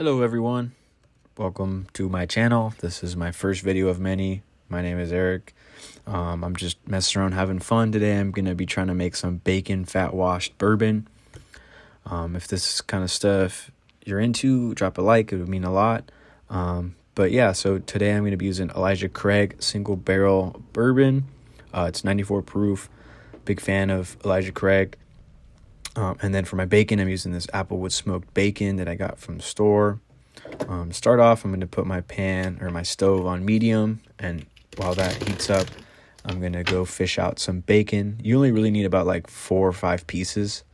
Hello everyone, welcome to my channel. This is my first video of many. My name is Eric. I'm just messing around having fun today. I'm gonna be trying to make some bacon fat washed bourbon. If this kind of stuff you're into, drop a like, it would mean a lot. But yeah, so today I'm gonna be using Elijah Craig single barrel bourbon. It's 94 proof. Big fan of Elijah Craig. And then for my bacon, I'm using this Applewood smoked bacon that I got from the store. To start off, I'm going to put my pan or my stove on medium, and while that heats up, I'm going to go fish out some bacon. You only really need about like 4 or 5 pieces.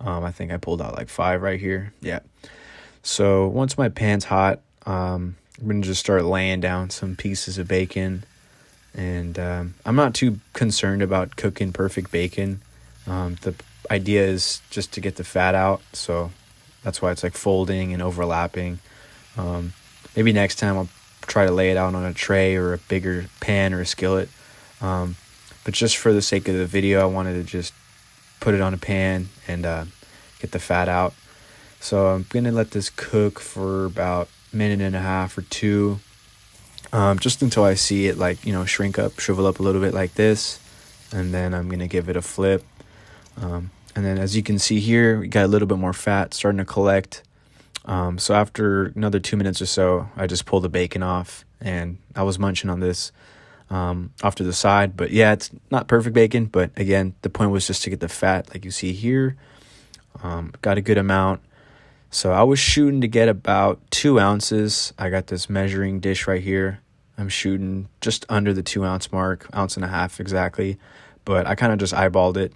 I think I pulled out like 5 right here. Yeah. So once my pan's hot, I'm going to just start laying down some pieces of bacon. And I'm not too concerned about cooking perfect bacon. The idea is just to get the fat out, so that's why it's like folding and overlapping. Maybe next time I'll try to lay it out on a tray or a bigger pan or a skillet, but just for the sake of the video, I wanted to just put it on a pan and get the fat out. So I'm gonna let this cook for about a minute and a half or two, just until I see it like shrink up, shrivel up a little bit like this, and then I'm gonna give it a flip. And then as you can see here, we got a little bit more fat starting to collect. So after another 2 minutes or so, I just pulled the bacon off, and I was munching on this off to the side. But yeah, it's not perfect bacon, but again, the point was just to get the fat like you see here. Got a good amount. So I was shooting to get about 2 ounces. I got this measuring dish right here. I'm shooting just under the 2 ounce mark, 1.5 ounces exactly. But I kind of just eyeballed it.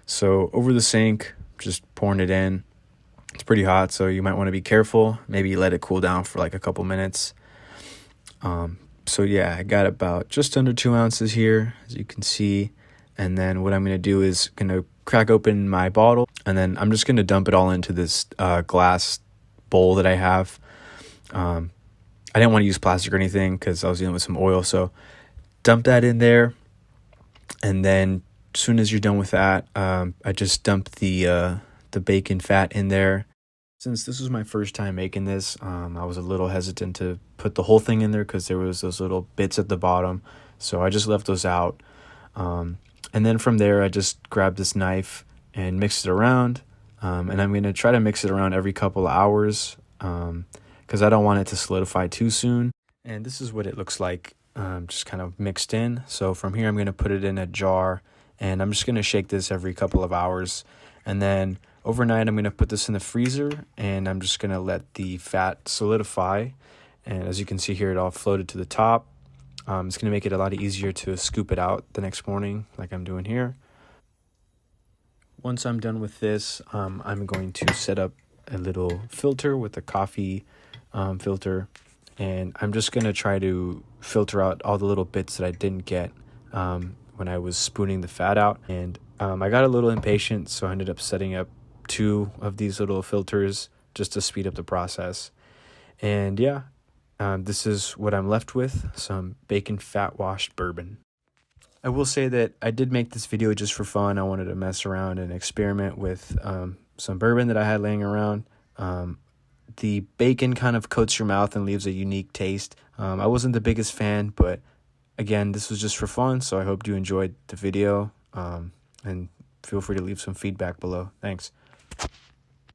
So over the sink, just pouring it in. It's pretty hot, so you might want to be careful. Maybe let it cool down for like a couple minutes. So yeah, I got about just under 2 ounces here, as you can see. And then what I'm going to do is going to crack open my bottle, and then I'm just going to dump it all into this glass bowl that I have. I didn't want to use plastic or anything because I was dealing with some oil. So dump that in there, and then as soon as you're done with that, I just dumped the bacon fat in there. Since this was my first time making this, I was a little hesitant to put the whole thing in there because there was those little bits at the bottom. So I just left those out. And then from there, I just grabbed this knife and mixed it around. And I'm going to try to mix it around every couple of hours because I don't want it to solidify too soon. And this is what it looks like, just kind of mixed in. So from here, I'm going to put it in a jar. And I'm just going to shake this every couple of hours. And then overnight, I'm going to put this in the freezer. And I'm just going to let the fat solidify. And as you can see here, it all floated to the top. It's going to make it a lot easier to scoop it out the next morning, like I'm doing here. Once I'm done with this, I'm going to set up a little filter with a coffee filter. And I'm just going to try to filter out all the little bits that I didn't get when I was spooning the fat out. And I got a little impatient, so I ended up setting up 2 of these little filters just to speed up the process. And yeah, this is what I'm left with, some bacon fat washed bourbon. I will say that I did make this video just for fun. I wanted to mess around and experiment with some bourbon that I had laying around. The bacon kind of coats your mouth and leaves a unique taste. I wasn't the biggest fan, but again, this was just for fun, so I hope you enjoyed the video, and feel free to leave some feedback below. Thanks.